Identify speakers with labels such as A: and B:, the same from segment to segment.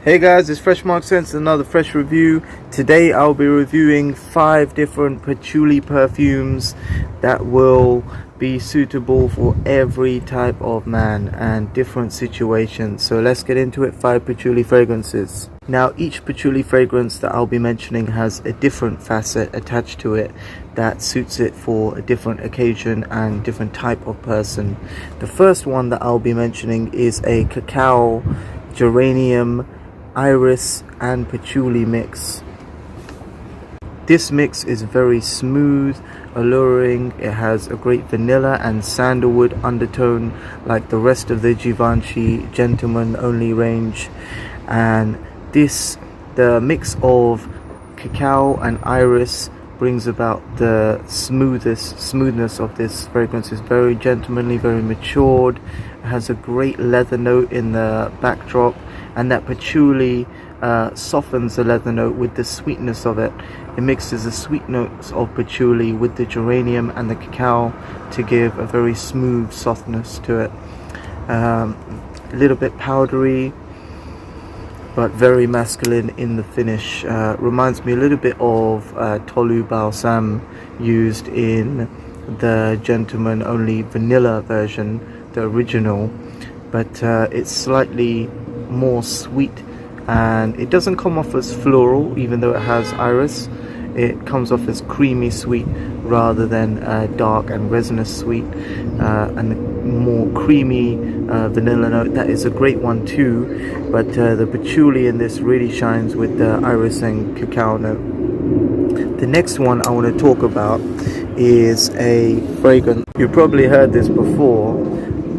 A: Hey guys, it's Fresh Mark Sense, another fresh review. Today I'll be reviewing 5 different patchouli perfumes that will be suitable for every type of man and different situations. So let's get into it. 5 patchouli fragrances. Now each patchouli fragrance that I'll be mentioning has a different facet attached to it that suits it for a different occasion and different type of person. The first one that I'll be mentioning is a cacao, geranium, iris and patchouli mix. This mix is very smooth, alluring. It has a great vanilla and sandalwood undertone like the rest of the Givenchy gentleman only range, and the mix of cacao and iris brings about the smoothness of this fragrance. Is very gentlemanly, very matured. It has a great leather note in the backdrop, and that patchouli softens the leather note with the sweetness of it. It mixes the sweet notes of patchouli with the geranium and the cacao to give a very smooth softness to it. A little bit powdery but very masculine in the finish. Reminds me a little bit of Tolu Balsam used in the gentleman only vanilla version, the original, but it's slightly more sweet, and it doesn't come off as floral even though it has iris. It comes off as creamy sweet rather than dark and resinous sweet, and the more creamy vanilla note, that is a great one too, but the patchouli in this really shines with the iris and cacao note. The next one I want to talk about is a fragrance. You've probably heard this before,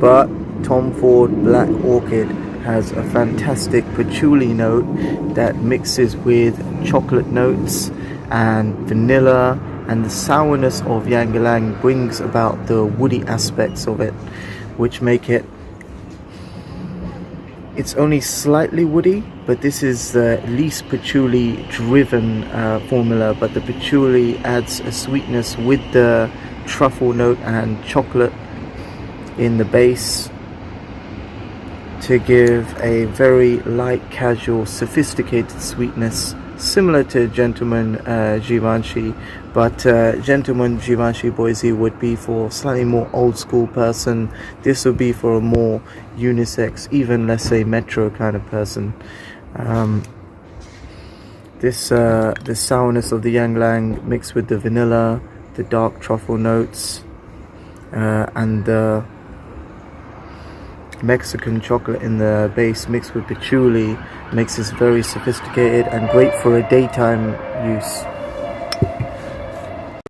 A: but Tom Ford Black Orchid has a fantastic patchouli note that mixes with chocolate notes and vanilla, and the sourness of Ylang Ylang brings about the woody aspects of it, which make it's only slightly woody, but this is the least patchouli driven formula, but the patchouli adds a sweetness with the truffle note and chocolate in the base to give a very light, casual, sophisticated sweetness, similar to Gentleman Givenchy, but Gentleman Givenchy Boise would be for a slightly more old school person. This would be for a more unisex, even let's say metro kind of person. The sourness of the Ylang Ylang mixed with the vanilla, the dark truffle notes, and the Mexican chocolate in the base mixed with patchouli makes this very sophisticated and great for a daytime use.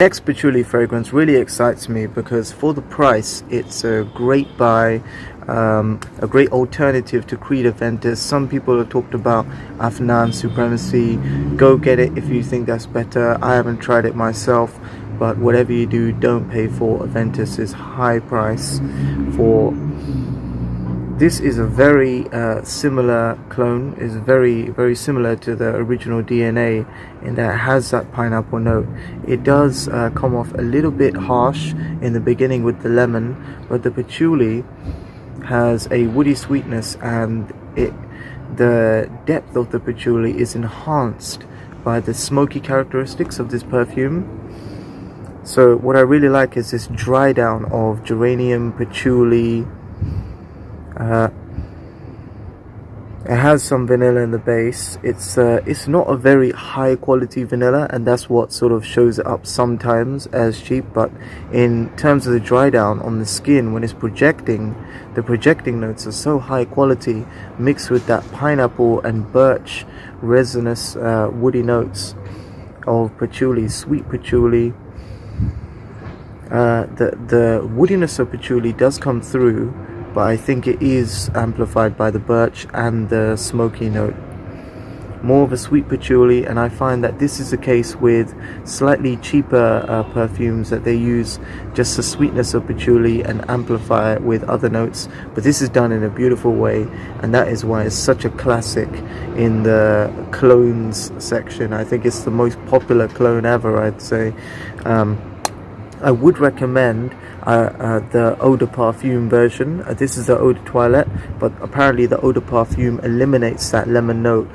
A: Next patchouli fragrance really excites me because for the price it's a great buy, a great alternative to Creed Aventus. Some people have talked about Afnan Supremacy. Go get it if you think that's better. I haven't tried it myself, but whatever you do, don't pay for Aventus's high price for. This is a very similar clone, is very similar to the original DNA in that it has that pineapple note. It does come off a little bit harsh in the beginning with the lemon, but the patchouli has a woody sweetness, and the depth of the patchouli is enhanced by the smoky characteristics of this perfume. So what I really like is this dry down of geranium, patchouli. It has some vanilla in the base. It's not a very high quality vanilla, and that's what sort of shows it up sometimes as cheap, but in terms of the dry down on the skin when it's projecting, the projecting notes are so high quality, mixed with that pineapple and birch resinous woody notes of patchouli, sweet patchouli. The woodiness of patchouli does come through, but I think it is amplified by the birch and the smoky note. More of a sweet patchouli, and I find that this is the case with slightly cheaper perfumes, that they use just the sweetness of patchouli and amplify it with other notes, but this is done in a beautiful way, and that is why it's such a classic in the clones section. I think it's the most popular clone ever, I'd say. I would recommend the Eau de Parfum version. This is the Eau de Toilette, but apparently the Eau de Parfum eliminates that lemon note,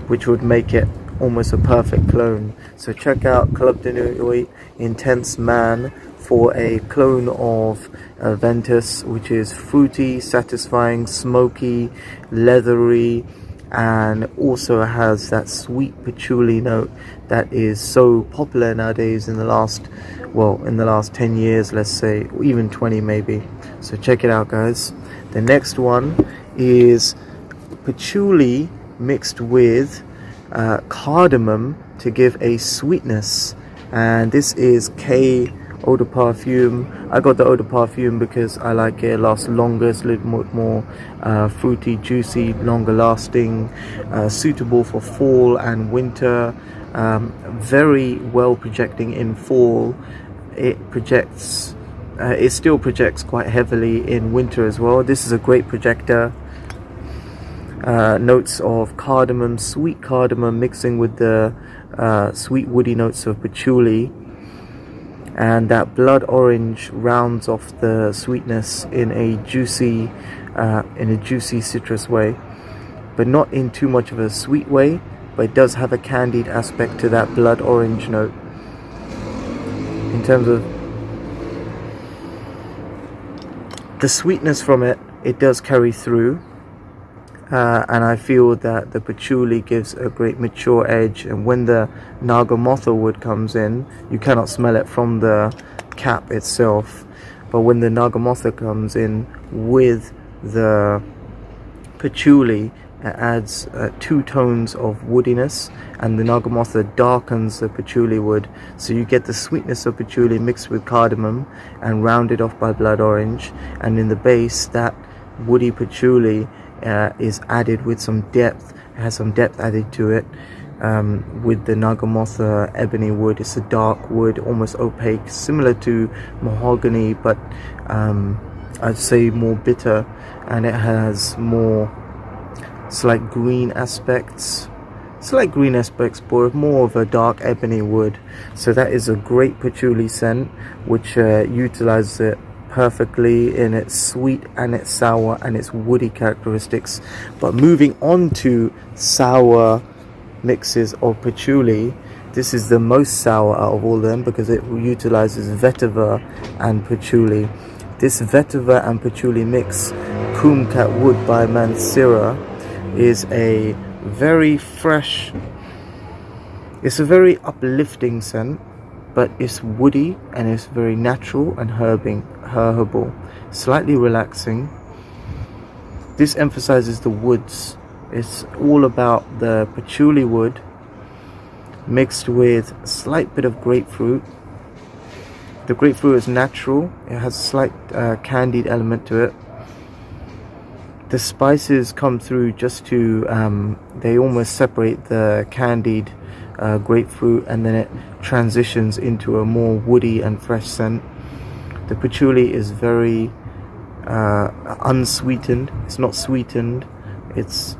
A: which would make it almost a perfect clone. So check out Club de Nuit Intense Man for a clone of Ventus, which is fruity, satisfying, smoky, leathery, and also has that sweet patchouli note that is so popular nowadays in the last 10 years, let's say, or even 20 maybe. So check it out, guys. The next one is patchouli mixed with cardamom to give a sweetness, and this is K Eau de Parfum. I got the Eau de Parfum because I like it lasts longer. It's a little more fruity, juicy, longer lasting, suitable for fall and winter. Very well projecting in fall. It still projects quite heavily in winter as well. This is a great projector. Notes of cardamom, sweet cardamom mixing with the sweet woody notes of patchouli, and that blood orange rounds off the sweetness in a juicy citrus way, but not in too much of a sweet way, but it does have a candied aspect to that blood orange note. In terms of the sweetness from it, it does carry through, and I feel that the patchouli gives a great mature edge. And when the nagamotha wood comes in, you cannot smell it from the cap itself, but when the nagamotha comes in with the patchouli, it adds 2 tones of woodiness, and the nagamotha darkens the patchouli wood, so you get the sweetness of patchouli mixed with cardamom and rounded off by blood orange, and in the base that woody patchouli is added with some depth. It has some depth added to it with the nagamotha ebony wood. It's a dark wood, almost opaque, similar to mahogany, but I'd say more bitter, and it has more slight green aspects, but more of a dark ebony wood. So that is a great patchouli scent, which utilizes it perfectly in its sweet and its sour and its woody characteristics. But moving on to sour mixes of patchouli, this is the most sour out of all of them because it utilizes vetiver and patchouli. This vetiver and patchouli mix, Kumquat Wood by Mansira, is a very fresh, it's a very uplifting scent, but it's woody and it's very natural and herbal, slightly relaxing. This emphasizes the woods. It's all about the patchouli wood mixed with a slight bit of grapefruit. The grapefruit is natural, it has a slight candied element to it. The spices come through just to, they almost separate the candied grapefruit, and then it transitions into a more woody and fresh scent. The patchouli is very unsweetened. It's not sweetened. It's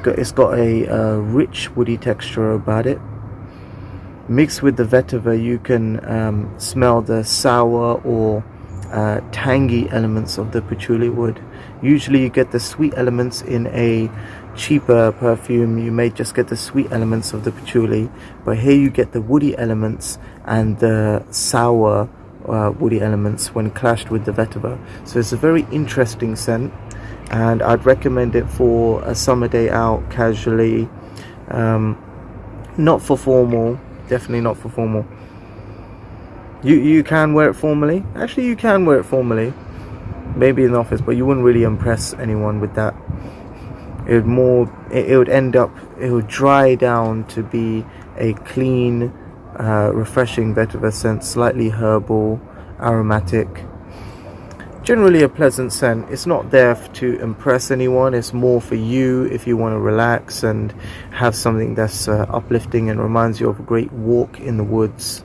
A: got a rich woody texture about it. Mixed with the vetiver, you can smell the sour or tangy elements of the patchouli wood. Usually you get the sweet elements in a cheaper perfume. You may just get the sweet elements of the patchouli, but here you get the woody elements and the sour woody elements when clashed with the vetiver. So it's a very interesting scent, and I'd recommend it for a summer day out casually, not for formal, definitely not for formal. You can wear it formally. Actually, you can wear it formally, maybe in the office, but you wouldn't really impress anyone with that. It would dry down to be a clean, refreshing vetiver scent, slightly herbal, aromatic, generally a pleasant scent. It's not there to impress anyone. It's more for you if you want to relax and have something that's uplifting and reminds you of a great walk in the woods.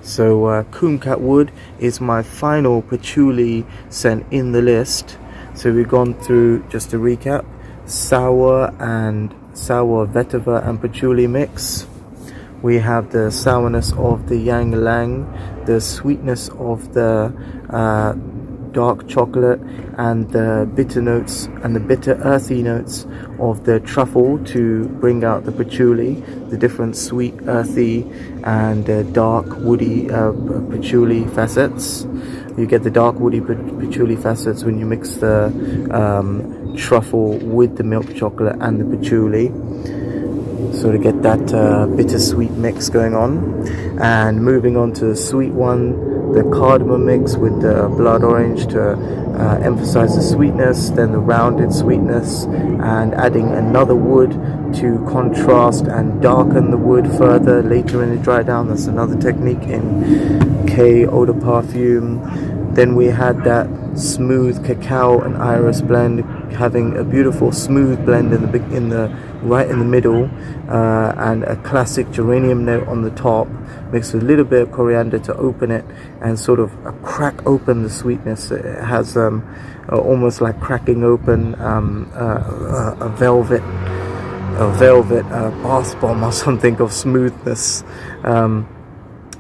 A: So Kumquat Wood is my final patchouli scent in the list. So we've gone through, just to recap, sour vetiver and patchouli mix We have the sourness of the Yang Lang, the sweetness of the dark chocolate, and the bitter notes and the bitter earthy notes of the truffle to bring out the patchouli, the different sweet, earthy, and dark woody patchouli facets. You get the dark woody patchouli facets when you mix the truffle with the milk chocolate and the patchouli, so to get that bittersweet mix going on. And moving on to the sweet one, the cardamom mix with the blood orange to emphasize the sweetness, then the rounded sweetness, and adding another wood to contrast and darken the wood further later in the dry down. That's another technique in K Eau de Parfum. Then we had that smooth cacao and iris blend, having a beautiful smooth blend in the right in the middle, and a classic geranium note on the top, mixed with a little bit of coriander to open it and sort of crack open the sweetness. It has almost like cracking open a velvet bath bomb or something of smoothness.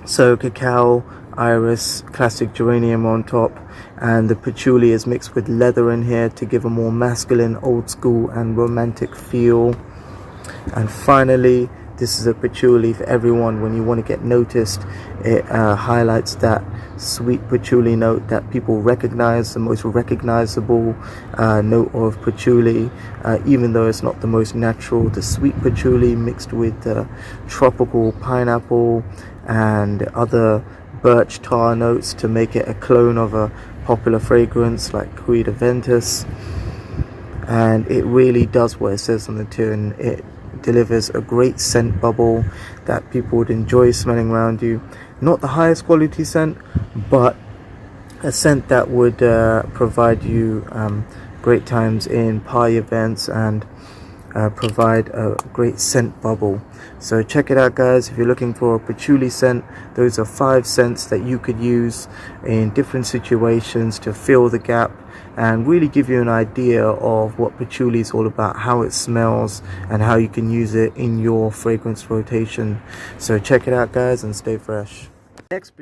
A: So cacao, iris, classic geranium on top, and the patchouli is mixed with leather in here to give a more masculine, old school and romantic feel. And finally, this is a patchouli for everyone. When you want to get noticed, it highlights that sweet patchouli note that people recognize, the most recognizable note of patchouli, even though it's not the most natural. The sweet patchouli mixed with tropical pineapple and other birch tar notes to make it a clone of a popular fragrance like Cuir de Ventus. And it really does what it says on the tin. It delivers a great scent bubble that people would enjoy smelling around you. Not the highest quality scent, but a scent that would provide you great times in party events and provide a great scent bubble. So check it out, guys. If you're looking for a patchouli scent, those are 5 scents that you could use in different situations to fill the gap and really give you an idea of what patchouli is all about, how it smells, and how you can use it in your fragrance rotation. So check it out, guys, and stay fresh. Next